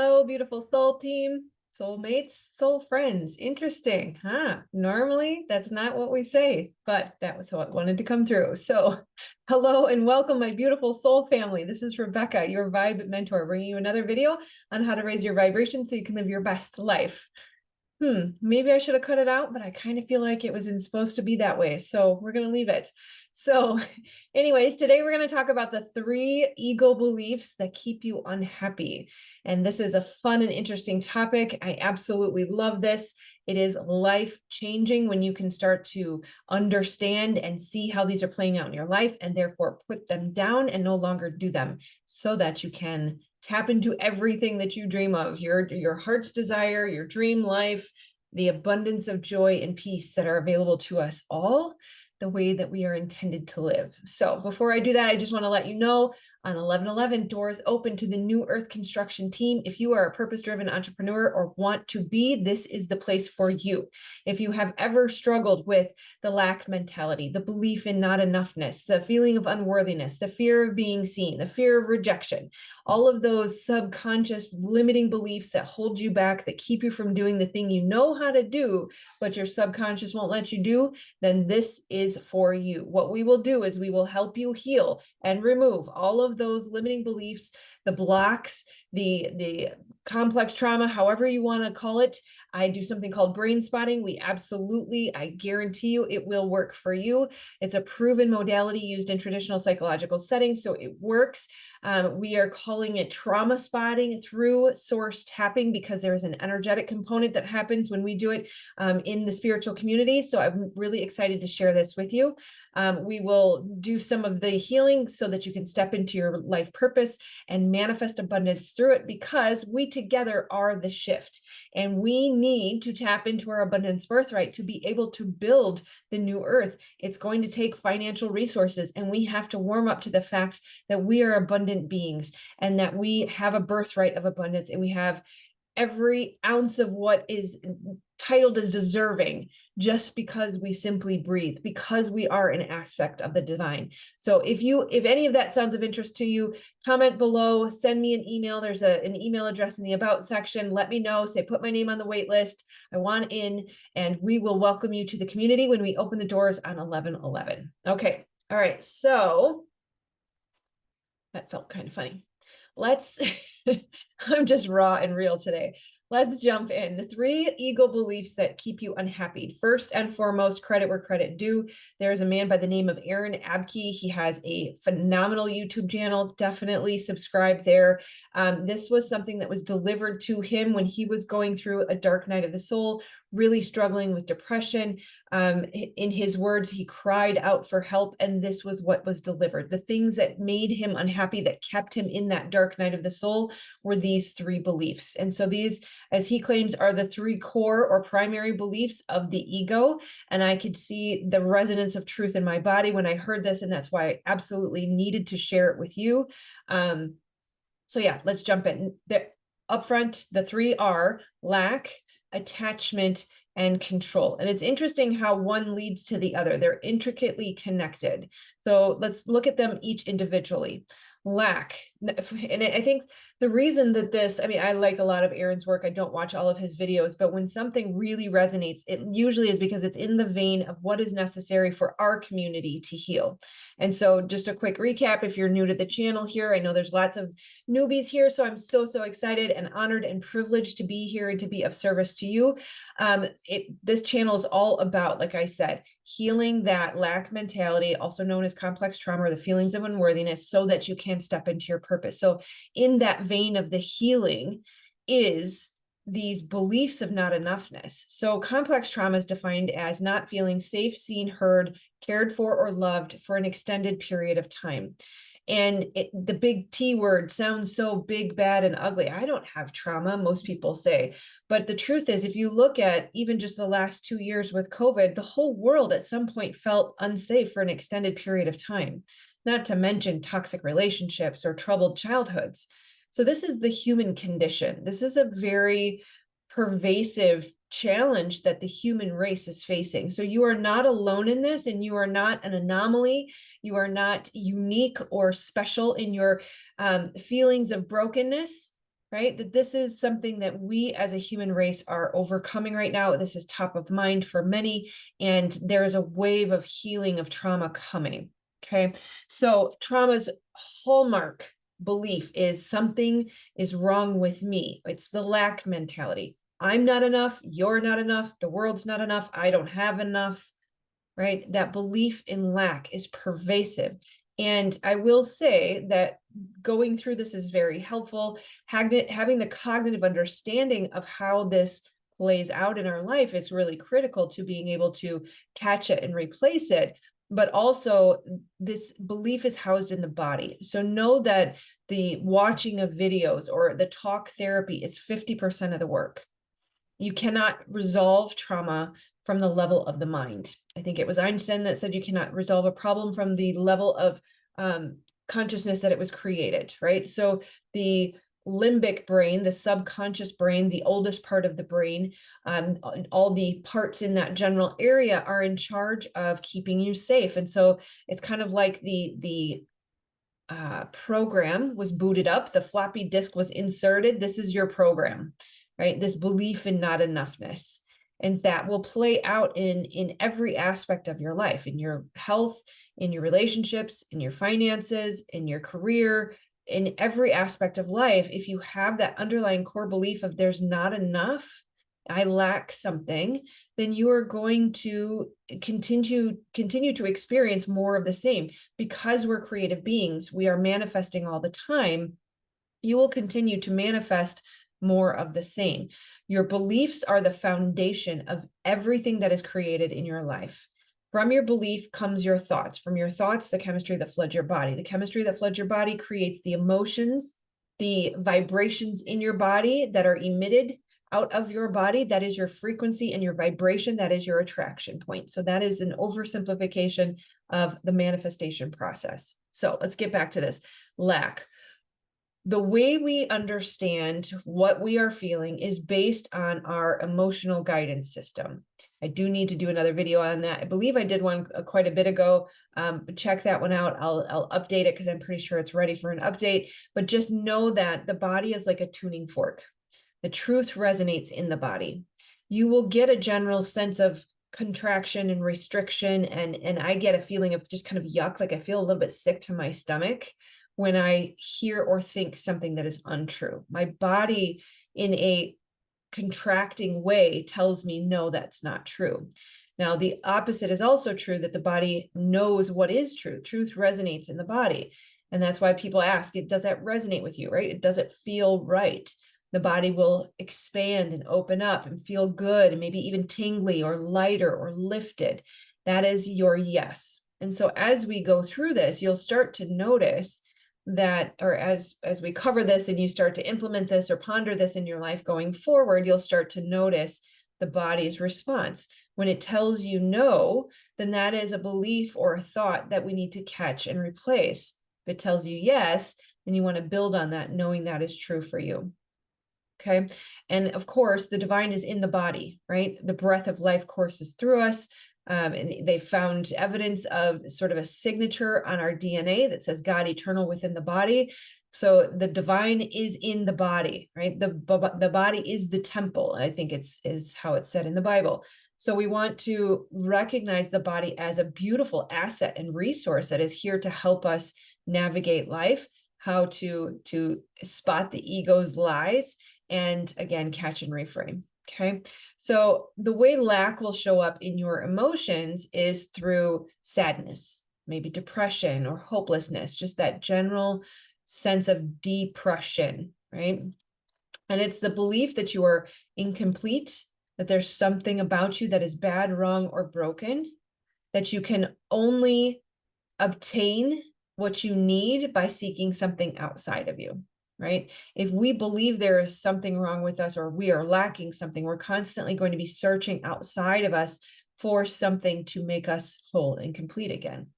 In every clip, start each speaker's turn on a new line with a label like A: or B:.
A: Hello, beautiful soul team, soulmates, soul friends. Interesting, huh? Normally, that's not what we say, but that was what wanted to come through. So, hello and welcome, my beautiful soul family. This is Rebecca, your vibe mentor, bringing you another video on how to raise your vibration so you can live your best life. Maybe I should have cut it out, but I kind of feel like it was supposed to be that way. So we're going to leave it. So anyways, today we're going to talk about the 3 ego beliefs that keep you unhappy. And this is a fun and interesting topic. I absolutely love this. It is life-changing when you can start to understand and see how these are playing out in your life and therefore put them down and no longer do them so that you can tap into everything that you dream of, your heart's desire, your dream life, the abundance of joy and peace that are available to us all, the way that we are intended to live. So before I do that, I just want to let you know on 11/11, doors open to the New Earth Construction team. If you are a purpose-driven entrepreneur or want to be, this is the place for you. If you have ever struggled with the lack mentality, the belief in not enoughness, the feeling of unworthiness, the fear of being seen, the fear of rejection, all of those subconscious limiting beliefs that hold you back, that keep you from doing the thing you know how to do, but your subconscious won't let you do, then this is for you. What we will do is we will help you heal and remove all of those limiting beliefs, the blocks, the complex trauma, however you want to call it. I do something called brain spotting. I guarantee you it will work for you. It's a proven modality used in traditional psychological settings, so it works. We are calling it trauma spotting through source tapping because there is an energetic component that happens when we do it in the spiritual community. So I'm really excited to share this with you. We will do some of the healing so that you can step into your life purpose and manifest abundance through it, because we together are the shift, and we need to tap into our abundance birthright to be able to build the new earth. It's going to take financial resources, and we have to warm up to the fact that we are abundant beings and that we have a birthright of abundance, and we have every ounce of what is titled as deserving just because we simply breathe, because we are an aspect of the divine. So if any of that sounds of interest to you, comment below, send me an email. There's an email address in the about section. Let me know, say, put my name on the wait list. I want in, and we will welcome you to the community when we open the doors on 11/11. Okay. All right. So that felt kind of funny. I'm just raw and real today. Let's jump in. The 3 ego beliefs that keep you unhappy. First and foremost, credit where credit due. There's a man by the name of Aaron Abke. He has a phenomenal YouTube channel. Definitely subscribe there. This was something that was delivered to him when he was going through a dark night of the soul, really struggling with depression. In his words, he cried out for help, and this was what was delivered. The things that made him unhappy, that kept him in that dark night of the soul, were these 3 beliefs. And so these, as he claims, are the 3 core or primary beliefs of the ego. And I could see the resonance of truth in my body when I heard this, and that's why I absolutely needed to share it with you. So yeah, let's jump in. Up front, the 3 are lack, attachment, and control. And it's interesting how one leads to the other. They're intricately connected. So let's look at them each individually. Lack. And I think the reason that I like a lot of Aaron's work. I don't watch all of his videos, but when something really resonates, it usually is because it's in the vein of what is necessary for our community to heal. And so just a quick recap, if you're new to the channel here, I know there's lots of newbies here, so I'm so excited and honored and privileged to be here and to be of service to you. This channel is all about, like I said, healing that lack mentality, also known as complex trauma, or the feelings of unworthiness, so that you can step into your purpose. So in that vein of the healing is these beliefs of not enoughness. So complex trauma is defined as not feeling safe, seen, heard, cared for, or loved for an extended period of time. And the big T word sounds so big, bad, and ugly. I don't have trauma, most people say. But the truth is, if you look at even just the last 2 years with COVID, the whole world at some point felt unsafe for an extended period of time, not to mention toxic relationships or troubled childhoods. So this is the human condition. This is a very pervasive challenge that the human race is facing. So you are not alone in this, and you are not an anomaly. You are not unique or special in your feelings of brokenness. right? That this is something that we as a human race are overcoming right now. This is top of mind for many, and there is a wave of healing of trauma coming. Okay, so trauma's hallmark belief is something is wrong with me. It's the lack mentality. I'm not enough, you're not enough, the world's not enough, I don't have enough, right? That belief in lack is pervasive. And I will say that going through this is very helpful. Having the cognitive understanding of how this plays out in our life is really critical to being able to catch it and replace it. But also, this belief is housed in the body. So know that the watching of videos or the talk therapy is 50% of the work. You cannot resolve trauma from the level of the mind. I think it was Einstein that said you cannot resolve a problem from the level of consciousness that it was created, right? So the limbic brain, the subconscious brain, the oldest part of the brain, all the parts in that general area are in charge of keeping you safe. And so it's kind of like the program was booted up, the floppy disk was inserted. This is your program, right? This belief in not enoughness. And that will play out in every aspect of your life, in your health, in your relationships, in your finances, in your career, in every aspect of life. If you have that underlying core belief of there's not enough, I lack something, then you are going to continue to experience more of the same. Because we're creative beings, we are manifesting all the time. You will continue to manifest more of the same. Your beliefs are the foundation of everything that is created in your life. From your belief comes your thoughts. From your thoughts, the chemistry that floods your body. The chemistry that floods your body creates the emotions, the vibrations in your body that are emitted out of your body. That is your frequency, and your vibration, that is your attraction point. So that is an oversimplification of the manifestation process. So let's get back to this. Lack. The way we understand what we are feeling is based on our emotional guidance system. I do need to do another video on that. I believe I did one quite a bit ago, but check that one out. I'll update it because I'm pretty sure it's ready for an update. But just know that the body is like a tuning fork. The truth resonates in the body. You will get a general sense of contraction and restriction, and I get a feeling of just kind of yuck, like I feel a little bit sick to my stomach when I hear or think something that is untrue. My body, in a contracting way, tells me, no, that's not true. Now, the opposite is also true, that the body knows what is true. Truth resonates in the body. And that's why people ask, does that resonate with you, right? Does it feel right? The body will expand and open up and feel good, and maybe even tingly or lighter or lifted. That is your yes. And so as we go through this, you'll start to notice that, or as we cover this and you start to implement this or ponder this in your life going forward, you'll start to notice the body's response. When it tells you no, then that is a belief or a thought that we need to catch and replace. If it tells you yes, then you want to build on that, knowing that is true for you. Okay. And of course, the divine is in the body, right? The breath of life courses through us. And they found evidence of sort of a signature on our DNA that says God eternal within the body. So the divine is in the body, right? The body is the temple. I think is how it's said in the Bible. So we want to recognize the body as a beautiful asset and resource that is here to help us navigate life, how to spot the ego's lies, and again, catch and reframe. Okay. So the way lack will show up in your emotions is through sadness, maybe depression or hopelessness, just that general sense of depression, right? And it's the belief that you are incomplete, that there's something about you that is bad, wrong, or broken, that you can only obtain what you need by seeking something outside of you. Right? If we believe there is something wrong with us or we are lacking something, we're constantly going to be searching outside of us for something to make us whole and complete again.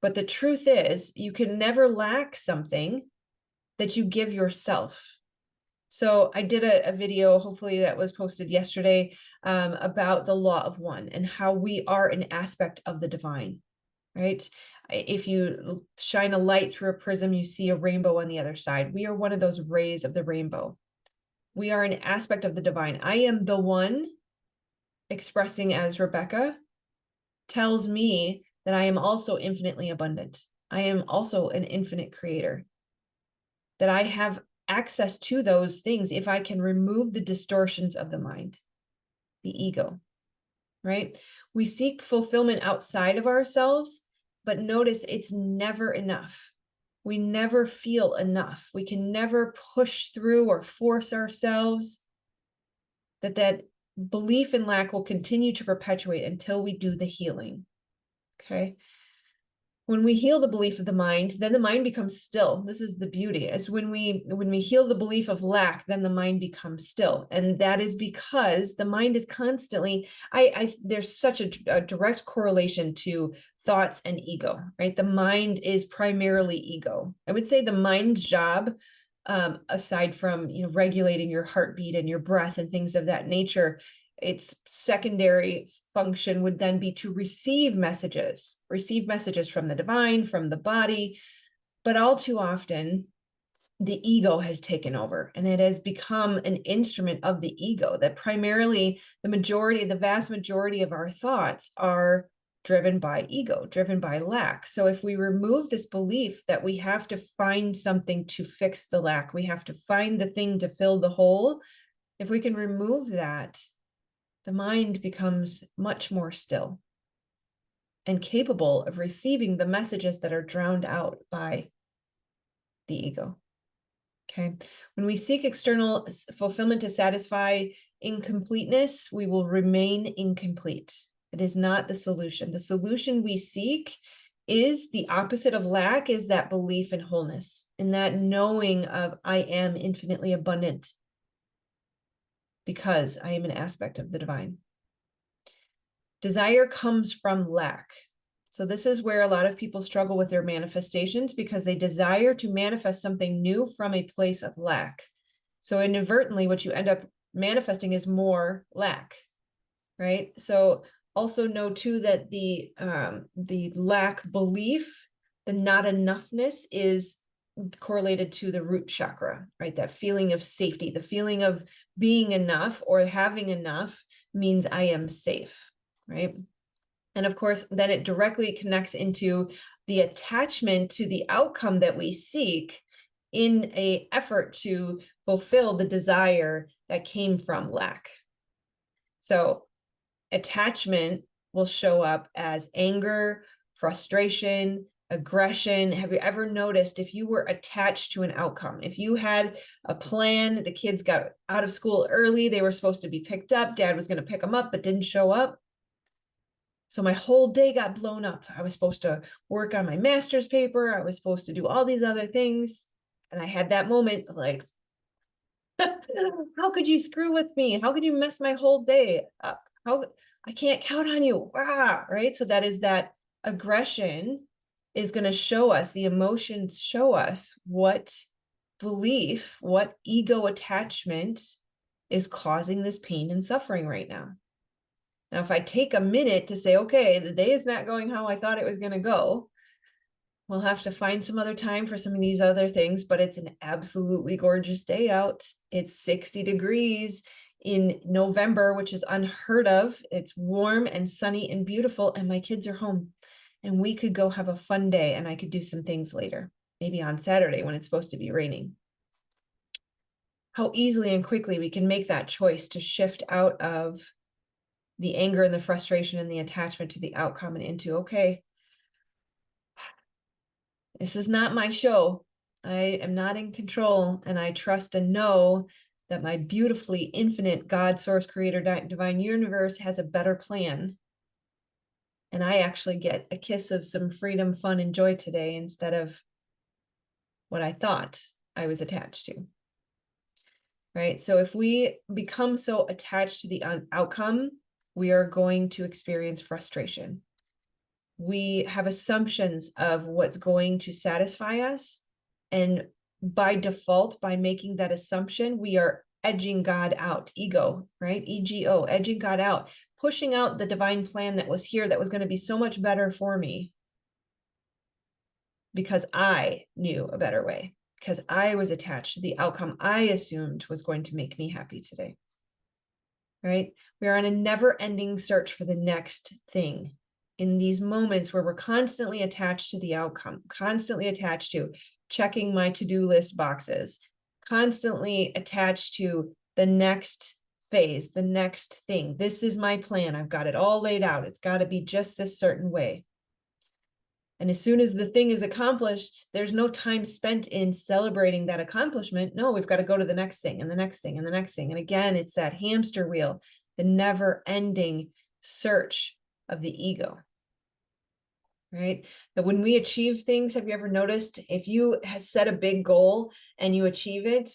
A: But the truth is, you can never lack something that you give yourself. So I did a video, hopefully that was posted yesterday, about the law of one and how we are an aspect of the divine. right? If you shine a light through a prism, you see a rainbow on the other side. We are one of those rays of the rainbow. We are an aspect of the divine. I am the one expressing as Rebecca tells me that I am also infinitely abundant. I am also an infinite creator, that I have access to those things if I can remove the distortions of the mind, the ego, right? We seek fulfillment outside of ourselves, but notice it's never enough. We never feel enough. We can never push through or force ourselves. That belief in lack will continue to perpetuate until we do the healing. Okay. When we heal the belief of the mind, then the mind becomes still. This is the beauty. As when we heal the belief of lack, then the mind becomes still. And that is because the mind is constantly, there's such a direct correlation to thoughts and ego, right? The mind is primarily ego. I would say the mind's job, aside from regulating your heartbeat and your breath and things of that nature, its secondary function would then be to receive messages from the divine, from the body. But all too often, the ego has taken over, and it has become an instrument of the ego, that primarily the vast majority of our thoughts are driven by ego, driven by lack. So if we remove this belief that we have to find something to fix the lack, we have to find the thing to fill the hole, if we can remove that, the mind becomes much more still and capable of receiving the messages that are drowned out by the ego. Okay. When we seek external fulfillment to satisfy incompleteness, we will remain incomplete. It is not the solution. The solution we seek is the opposite of lack, is that belief in wholeness, in that knowing of I am infinitely abundant because I am an aspect of the divine. Desire comes from lack. So this is where a lot of people struggle with their manifestations, because they desire to manifest something new from a place of lack. So inadvertently, what you end up manifesting is more lack, right? So also know too that the lack belief, the not enoughness, is correlated to the root chakra, right? That feeling of safety, the feeling of being enough or having enough means I am safe, right? And of course, then it directly connects into the attachment to the outcome that we seek in an effort to fulfill the desire that came from lack. So attachment will show up as anger, frustration, aggression. Have you ever noticed if you were attached to an outcome? If you had a plan, the kids got out of school early, they were supposed to be picked up, dad was going to pick them up, but didn't show up. So my whole day got blown up. I was supposed to work on my master's paper. I was supposed to do all these other things. And I had that moment of like, how could you screw with me? How could you mess my whole day up? How I can't count on you. Ah, right. So that is that aggression is going to show us, the emotions show us what belief, what ego attachment is causing this pain and suffering right now. Now, if I take a minute to say, okay, the day is not going how I thought it was going to go, we'll have to find some other time for some of these other things, but it's an absolutely gorgeous day out. It's 60 degrees in November, which is unheard of. It's warm and sunny and beautiful, and my kids are home. And we could go have a fun day, and I could do some things later, maybe on Saturday when it's supposed to be raining. How easily and quickly we can make that choice to shift out of the anger and the frustration and the attachment to the outcome and into, okay, this is not my show. I am not in control, and I trust and know that my beautifully infinite God, source, creator, divine universe has a better plan. And I actually get a kiss of some freedom, fun, and joy today instead of what I thought I was attached to. Right? So if we become so attached to the outcome, we are going to experience frustration. We have assumptions of what's going to satisfy us. And by default, by making that assumption, we are edging God out, ego, right? EGO, edging God out, pushing out the divine plan that was here, that was going to be so much better for me. because I knew a better way, because I was attached to the outcome I assumed was going to make me happy today. Right? We are on a never-ending search for the next thing. In these moments where we're constantly attached to the outcome, constantly attached to checking my to-do list boxes, constantly attached to the next phase, the next thing. This is my plan. I've got it all laid out. It's got to be just this certain way. And as soon as the thing is accomplished, there's no time spent in celebrating that accomplishment. No, we've got to go to the next thing and the next thing and the next thing. And again, it's that hamster wheel, the never-ending search of the ego. Right? But when we achieve things, have you ever noticed if you have set a big goal and you achieve it,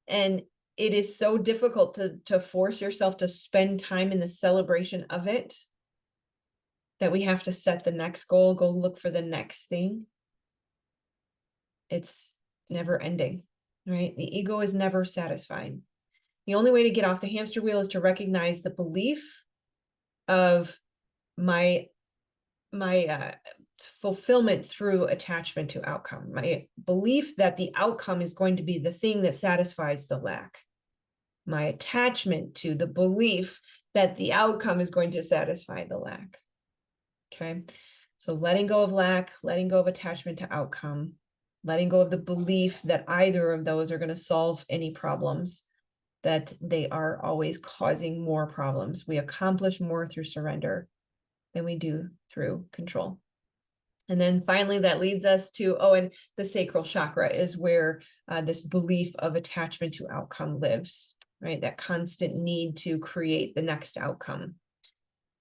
A: and it is so difficult to force yourself to spend time in the celebration of it, that we have to set the next goal, go look for the next thing. It's never ending, right? The ego is never satisfied. The only way to get off the hamster wheel is to recognize the belief of my fulfillment through attachment to outcome, my belief that the outcome is going to be the thing that satisfies the lack, my attachment to the belief that the outcome is going to satisfy the lack. Okay, so letting go of lack, letting go of attachment to outcome, letting go of the belief that either of those are going to solve any problems, that they are always causing more problems. We accomplish more through surrender than we do through control. And then finally, that leads us to, and the sacral chakra is where this belief of attachment to outcome lives, right? That constant need to create the next outcome,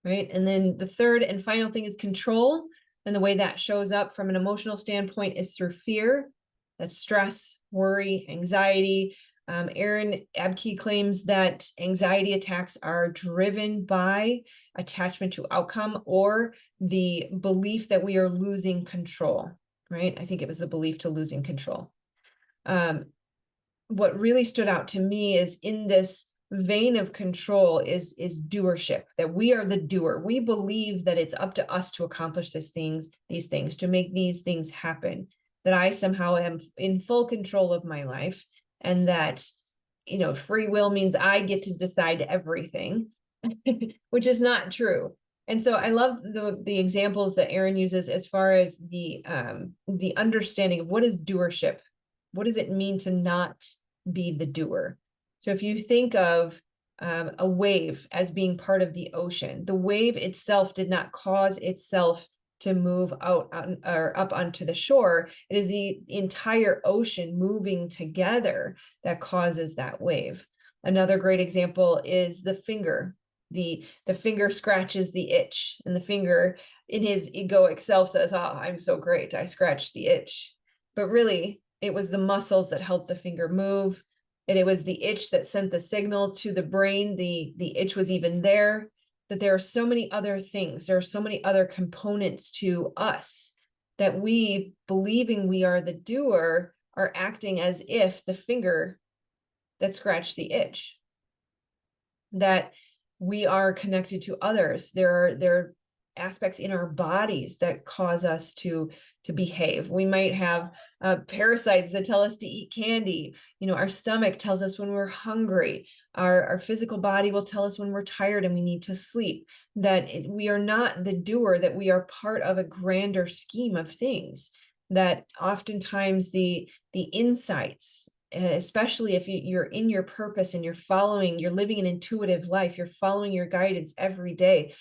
A: right? And then the third and final thing is control. And the way that shows up from an emotional standpoint is through fear. That's stress, worry, anxiety. Aaron Abke claims that anxiety attacks are driven by attachment to outcome or the belief that we are losing control, right? I think it was the belief to losing control. What really stood out to me is in this vein of control is doership, that we are the doer. We believe that it's up to us to accomplish these things, to make these things happen, that I somehow am in full control of my life, and that, free will means I get to decide everything, which is not true. And so I love the examples that Aaron uses as far as the understanding of what is doership. What does it mean to not be the doer? So if you think of a wave as being part of the ocean, the wave itself did not cause itself to move out or up onto the shore. It is the entire ocean moving together that causes that wave. Another great example is the finger. The finger scratches the itch, and the finger in his egoic self says, I'm so great, I scratched the itch. But really, it was the muscles that helped the finger move. And it was the itch that sent the signal to the brain. The itch was even there. That there are so many other things. There are so many other components to us that we, believing we are the doer, are acting as if the finger that scratched the itch. That we are connected to others. There are aspects in our bodies that cause us to behave. We might have parasites that tell us to eat candy. Our stomach tells us when we're hungry. Our physical body will tell us when we're tired and we need to sleep. That we are not the doer, that we are part of a grander scheme of things. That oftentimes the insights, especially if you're in your purpose and you're living an intuitive life, you're following your guidance every day.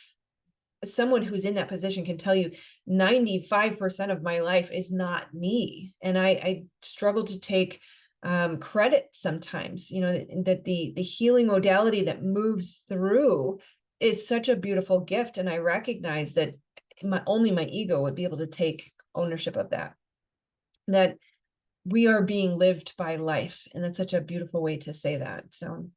A: Someone who's in that position can tell you 95% of my life is not me. And I struggle to take credit sometimes, that the healing modality that moves through is such a beautiful gift. And I recognize that only my ego would be able to take ownership of that we are being lived by life. And that's such a beautiful way to say that. So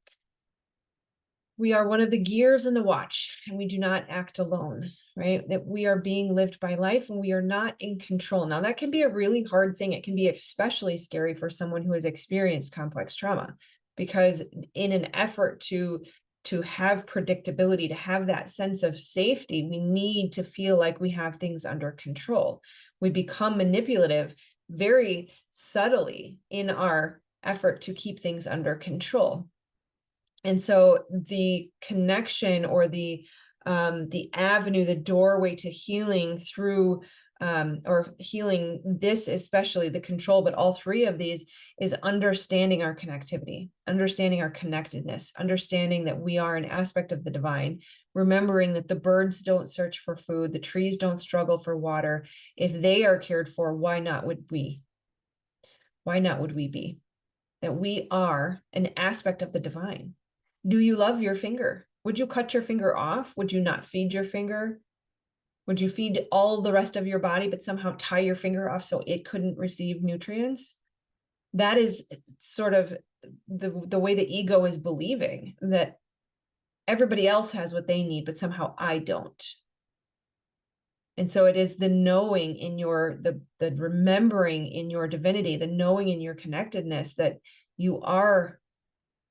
A: we are one of the gears in the watch, and we do not act alone, right? That we are being lived by life and we are not in control. Now, that can be a really hard thing. It can be especially scary for someone who has experienced complex trauma, because in an effort to to have predictability, to have that sense of safety, we need to feel like we have things under control. We become manipulative very subtly in our effort to keep things under control. And so the connection or the avenue, the doorway to healing through or healing, this especially the control, but all three of these, is understanding our connectivity, understanding our connectedness, understanding that we are an aspect of the divine, remembering that the birds don't search for food, the trees don't struggle for water. If they are cared for, why not would we? Why not would we be? That we are an aspect of the divine. Do you love your finger? Would you cut your finger off? Would you not feed your finger? Would you feed all the rest of your body, but somehow tie your finger off so it couldn't receive nutrients? That is sort of the way the ego is believing, that everybody else has what they need, but somehow I don't. And so it is the knowing in your, the remembering in your divinity, the knowing in your connectedness that you are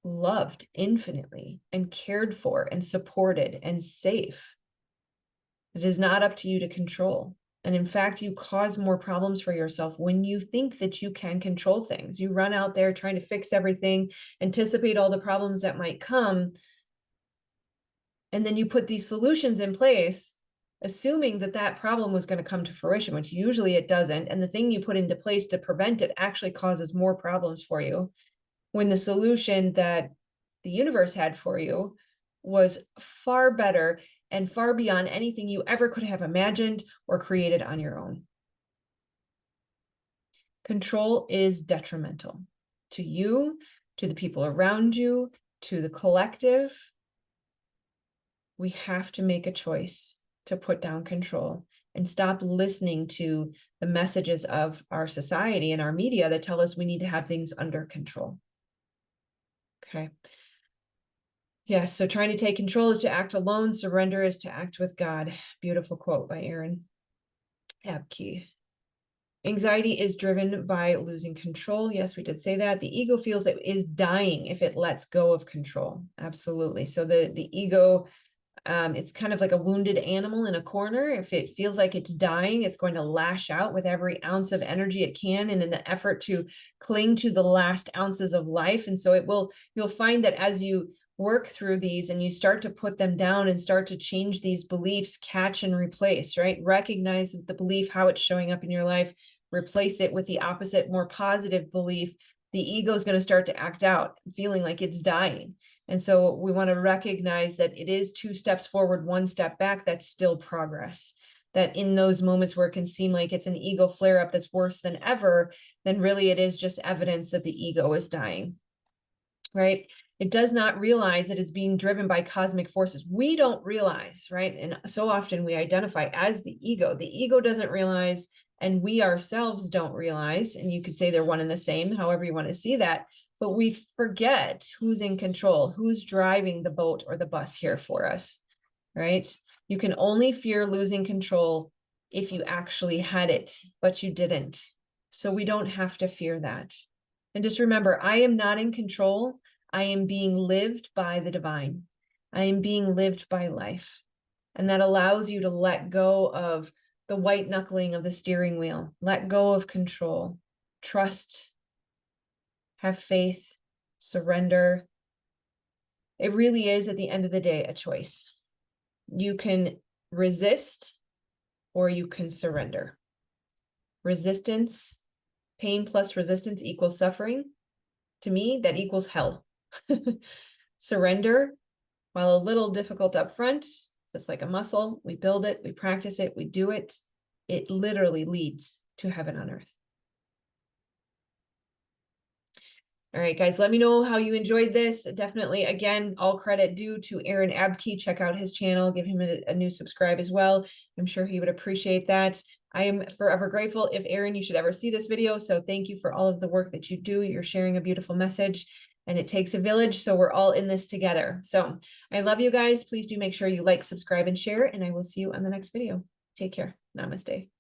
A: loved infinitely and cared for and supported and safe. It is not up to you to control. And in fact, you cause more problems for yourself when you think that you can control things. You run out there trying to fix everything, anticipate all the problems that might come, and then you put these solutions in place, assuming that that problem was going to come to fruition, which usually it doesn't. And the thing you put into place to prevent it actually causes more problems for you, when the solution that the universe had for you was far better and far beyond anything you ever could have imagined or created on your own. Control is detrimental to you, to the people around you, to the collective. We have to make a choice to put down control and stop listening to the messages of our society and our media that tell us we need to have things under control. Okay. Yes, so trying to take control is to act alone. Surrender is to act with God. Beautiful quote by Aaron Abke. Anxiety is driven by losing control. Yes, we did say that. The ego feels it is dying if it lets go of control. Absolutely. So the ego, it's kind of like a wounded animal in a corner. If it feels like it's dying, it's going to lash out with every ounce of energy it can in an effort to cling to the last ounces of life. And so you'll find that as you work through these and you start to put them down and start to change these beliefs, catch and replace, right? Recognize the belief, how it's showing up in your life, replace it with the opposite, more positive belief. The ego is going to start to act out, feeling like it's dying. And so we want to recognize that it is 2 steps forward, 1 step back. That's still progress. That in those moments where it can seem like it's an ego flare up that's worse than ever, then really it is just evidence that the ego is dying, right? It does not realize it is being driven by cosmic forces. We don't realize, right? And so often we identify as the ego. The ego doesn't realize, and we ourselves don't realize, and you could say they're one and the same, however you want to see that, but we forget who's in control, who's driving the boat or the bus here for us, right? You can only fear losing control if you actually had it, but you didn't. So we don't have to fear that. And just remember, I am not in control. I am being lived by the divine. I am being lived by life. And that allows you to let go of the white knuckling of the steering wheel, let go of control, trust, have faith, surrender. It really is, at the end of the day, a choice. You can resist or you can surrender. Resistance, pain plus resistance equals suffering. To me, that equals hell. Surrender, while a little difficult up front, just like a muscle, we build it, we practice it, we do it. It literally leads to heaven on earth. All right, guys, let me know how you enjoyed this. Definitely, again, all credit due to Aaron Abke. Check out his channel, give him a new subscribe as well. I'm sure he would appreciate that. I am forever grateful. If Aaron, you should ever see this video. So thank you for all of the work that you do. You're sharing a beautiful message, and it takes a village. So we're all in this together. So I love you guys. Please do make sure you like, subscribe, and share, and I will see you on the next video. Take care. Namaste.